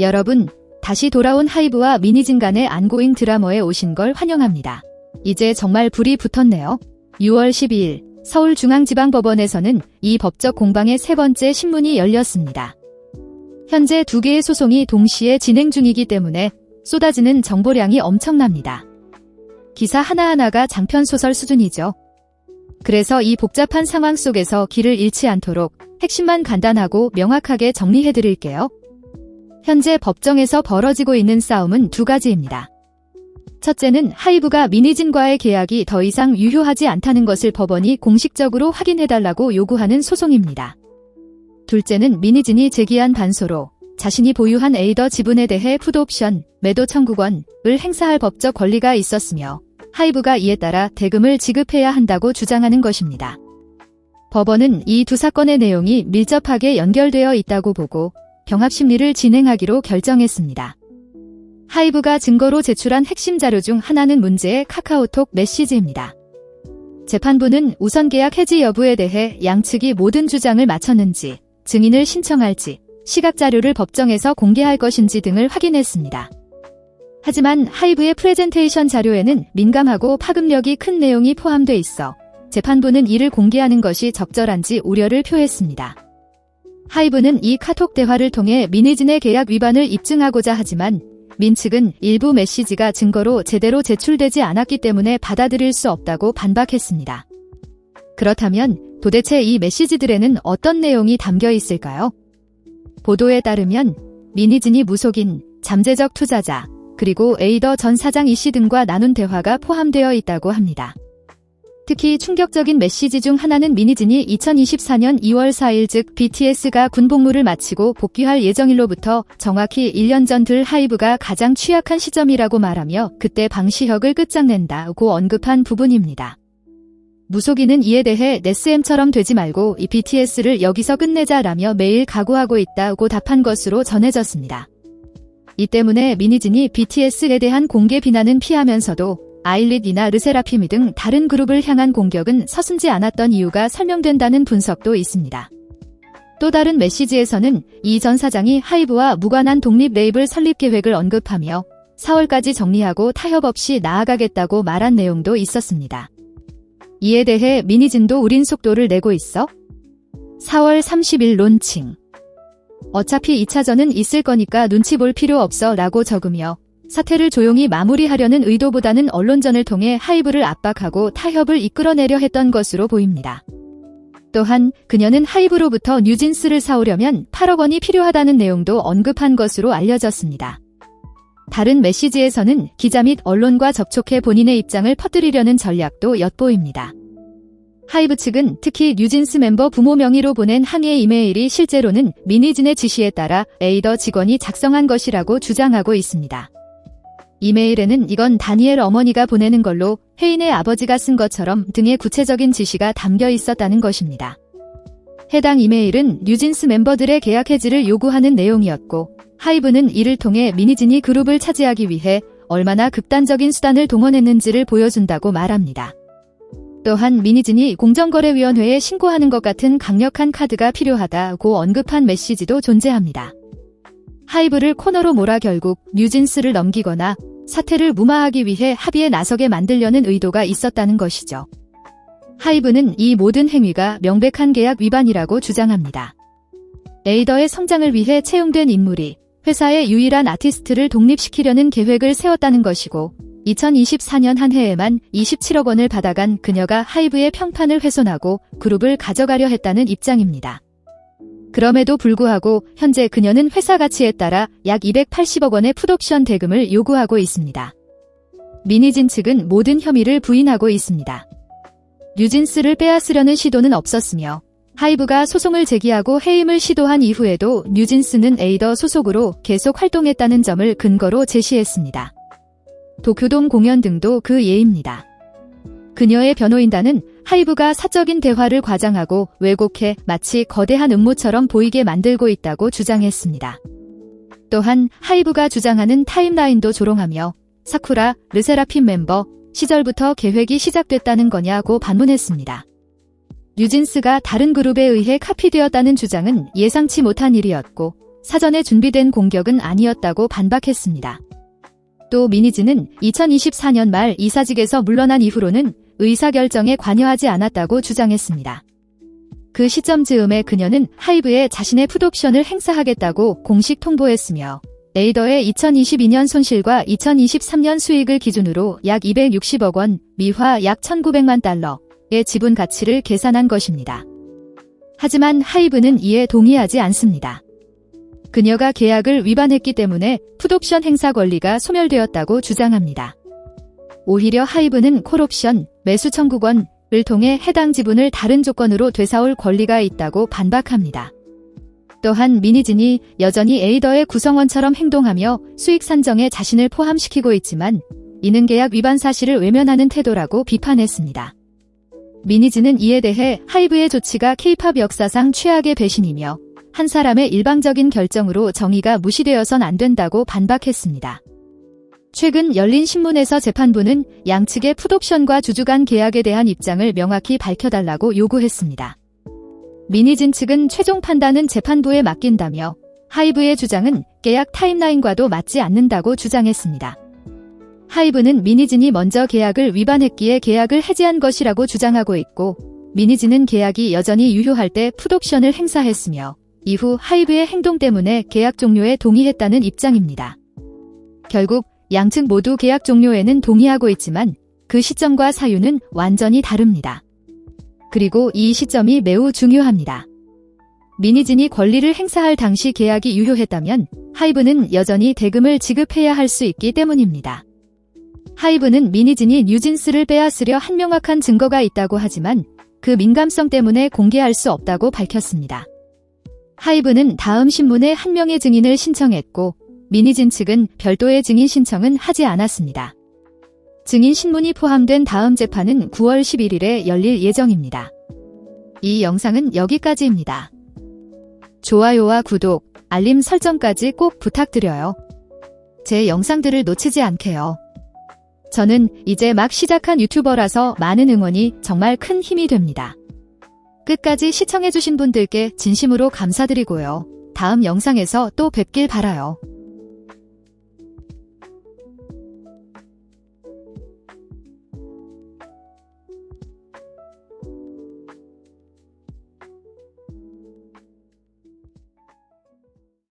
여러분, 다시 돌아온 하이브와 미니진 간의 안고잉 드라마에 오신 걸 환영합니다. 이제 정말 불이 붙었네요. 6월 12일 서울중앙지방법원에서는 이 법적 공방의 세 번째 신문이 열렸습니다. 현재 두 개의 소송이 동시에 진행 중이기 때문에 쏟아지는 정보량이 엄청납니다. 기사 하나하나가 장편소설 수준이죠. 그래서 이 복잡한 상황 속에서 길을 잃지 않도록 핵심만 간단하고 명확하게 정리해드릴게요. 현재 법정에서 벌어지고 있는 싸움은 두 가지입니다. 첫째는 하이브가 미니진과의 계약이 더 이상 유효하지 않다는 것을 법원이 공식적으로 확인해달라고 요구하는 소송입니다. 둘째는 미니진이 제기한 반소로 자신이 보유한 에이더 지분에 대해 풋옵션, 매도 청구권을 행사할 법적 권리가 있었으며 하이브가 이에 따라 대금을 지급해야 한다고 주장하는 것입니다. 법원은 이 두 사건의 내용이 밀접하게 연결되어 있다고 보고 경합심리를 진행하기로 결정했습니다. 하이브가 증거로 제출한 핵심 자료 중 하나는 문제의 카카오톡 메시지입니다. 재판부는 우선 계약 해지 여부에 대해 양측이 모든 주장을 마쳤는지, 증인을 신청할지, 시각 자료를 법정에서 공개할 것인지 등을 확인했습니다. 하지만 하이브의 프레젠테이션 자료에는 민감하고 파급력이 큰 내용이 포함돼 있어 재판부는 이를 공개하는 것이 적절한지 우려를 표했습니다. 하이브는 이 카톡 대화를 통해 미니진의 계약 위반을 입증하고자 하지만 민 측은 일부 메시지가 증거로 제대로 제출되지 않았기 때문에 받아들일 수 없다고 반박했습니다. 그렇다면 도대체 이 메시지들에는 어떤 내용이 담겨 있을까요? 보도에 따르면 미니진이 무속인, 잠재적 투자자, 그리고 에이더 전 사장 이씨 등과 나눈 대화가 포함되어 있다고 합니다. 특히 충격적인 메시지 중 하나는 미니진이 2024년 2월 4일 즉 BTS가 군복무를 마치고 복귀할 예정일로부터 정확히 1년 전 들 하이브가 가장 취약한 시점이라고 말하며 그때 방시혁을 끝장낸다고 언급한 부분입니다. 무속인은 이에 대해 네스엠처럼 되지 말고 이 BTS를 여기서 끝내자라며 매일 각오하고 있다고 답한 것으로 전해졌습니다. 이 때문에 미니진이 BTS에 대한 공개 비난은 피하면서도 아일릿이나 르세라핌 등 다른 그룹을 향한 공격은 서슴지 않았던 이유가 설명된다는 분석도 있습니다. 또 다른 메시지에서는 이 전 사장이 하이브와 무관한 독립 레이블 설립 계획을 언급하며 4월까지 정리하고 타협 없이 나아가겠다고 말한 내용도 있었습니다. 이에 대해 미니진도 우린 속도를 내고 있어? 4월 30일 론칭. 어차피 2차전은 있을 거니까 눈치 볼 필요 없어 라고 적으며 사태를 조용히 마무리하려는 의도보다는 언론전을 통해 하이브를 압박하고 타협을 이끌어내려 했던 것으로 보입니다. 또한 그녀는 하이브로부터 뉴진스를 사오려면 8억 원이 필요하다는 내용도 언급한 것으로 알려졌습니다. 다른 메시지에서는 기자 및 언론과 접촉해 본인의 입장을 퍼뜨리려는 전략도 엿보입니다. 하이브 측은 특히 뉴진스 멤버 부모 명의로 보낸 항해 이메일이 실제로는 미니진의 지시에 따라 에이더 직원이 작성한 것이라고 주장하고 있습니다. 이메일에는 이건 다니엘 어머니가 보내는 걸로 혜인의 아버지가 쓴 것처럼 등의 구체적인 지시가 담겨 있었다는 것입니다. 해당 이메일은 뉴진스 멤버들의 계약 해지를 요구하는 내용이었고 하이브는 이를 통해 미니진이 그룹을 차지하기 위해 얼마나 극단적인 수단을 동원했는지를 보여준다고 말합니다. 또한 미니진이 공정거래위원회에 신고하는 것 같은 강력한 카드가 필요하다고 언급한 메시지도 존재합니다. 하이브를 코너로 몰아 결국 뉴진스를 넘기거나 사태를 무마하기 위해 합의에 나서게 만들려는 의도가 있었다는 것이죠. 하이브는 이 모든 행위가 명백한 계약 위반이라고 주장합니다. 에이더의 성장을 위해 채용된 인물이 회사의 유일한 아티스트를 독립시키려는 계획을 세웠다는 것이고 2024년 한 해에만 27억 원을 받아간 그녀가 하이브의 평판을 훼손하고 그룹을 가져가려 했다는 입장입니다. 그럼에도 불구하고 현재 그녀는 회사 가치에 따라 약 280억 원의 풋옵션 대금을 요구하고 있습니다. 미니진 측은 모든 혐의를 부인하고 있습니다. 뉴진스를 빼앗으려는 시도는 없었으며 하이브가 소송을 제기하고 해임을 시도한 이후에도 뉴진스는 에이더 소속으로 계속 활동했다는 점을 근거로 제시했습니다. 도쿄돔 공연 등도 그 예입니다. 그녀의 변호인단은 하이브가 사적인 대화를 과장하고 왜곡해 마치 거대한 음모처럼 보이게 만들고 있다고 주장했습니다. 또한 하이브가 주장하는 타임라인도 조롱하며 사쿠라, 르세라핌 멤버 시절부터 계획이 시작됐다는 거냐고 반문했습니다. 뉴진스가 다른 그룹에 의해 카피되었다는 주장은 예상치 못한 일이었고 사전에 준비된 공격은 아니었다고 반박했습니다. 또 민희진은 2024년 말 이사직에서 물러난 이후로는 의사결정에 관여하지 않았다고 주장했습니다. 그 시점 즈음에 그녀는 하이브에 자신의 풋옵션을 행사하겠다고 공식 통보했으며 에이더의 2022년 손실과 2023년 수익을 기준으로 약 260억 원, 미화 약 1,900만 달러의 지분 가치를 계산한 것입니다. 하지만 하이브는 이에 동의하지 않습니다. 그녀가 계약을 위반했기 때문에 풋옵션 행사 권리가 소멸되었다고 주장합니다. 오히려 하이브는 콜옵션, 매수 청구권을 통해 해당 지분을 다른 조건으로 되사올 권리가 있다고 반박합니다. 또한 민희진이 여전히 에이더의 구성원처럼 행동하며 수익 산정에 자신을 포함시키고 있지만 이는 계약 위반 사실을 외면하는 태도라고 비판했습니다. 민희진은 이에 대해 하이브의 조치가 K-팝 역사상 최악의 배신이며 한 사람의 일방적인 결정으로 정의가 무시되어선 안 된다고 반박했습니다. 최근 열린 신문에서 재판부는 양측의 풋옵션과 주주 간 계약에 대한 입장을 명확히 밝혀달라고 요구했습니다. 민희진 측은 최종 판단은 재판부에 맡긴다며 하이브의 주장은 계약 타임라인과도 맞지 않는다고 주장했습니다. 하이브는 민희진이 먼저 계약을 위반했기에 계약을 해지한 것이라고 주장하고 있고 민희진은 계약이 여전히 유효할 때 풋옵션을 행사했으며 이후 하이브의 행동 때문에 계약 종료에 동의했다는 입장입니다. 결국 양측 모두 계약 종료에는 동의하고 있지만 그 시점과 사유는 완전히 다릅니다. 그리고 이 시점이 매우 중요합니다. 민희진이 권리를 행사할 당시 계약이 유효했다면 하이브는 여전히 대금을 지급해야 할 수 있기 때문입니다. 하이브는 민희진이 뉴진스를 빼앗으려 한 명확한 증거가 있다고 하지만 그 민감성 때문에 공개할 수 없다고 밝혔습니다. 하이브는 다음 신문에 한 명의 증인을 신청했고 민희진 측은 별도의 증인 신청은 하지 않았습니다. 증인 신문이 포함된 다음 재판은 9월 11일에 열릴 예정입니다. 이 영상은 여기까지입니다. 좋아요와 구독, 알림 설정까지 꼭 부탁드려요. 제 영상들을 놓치지 않게요. 저는 이제 막 시작한 유튜버라서 많은 응원이 정말 큰 힘이 됩니다. 끝까지 시청해주신 분들께 진심으로 감사드리고요. 다음 영상에서 또 뵙길 바라요.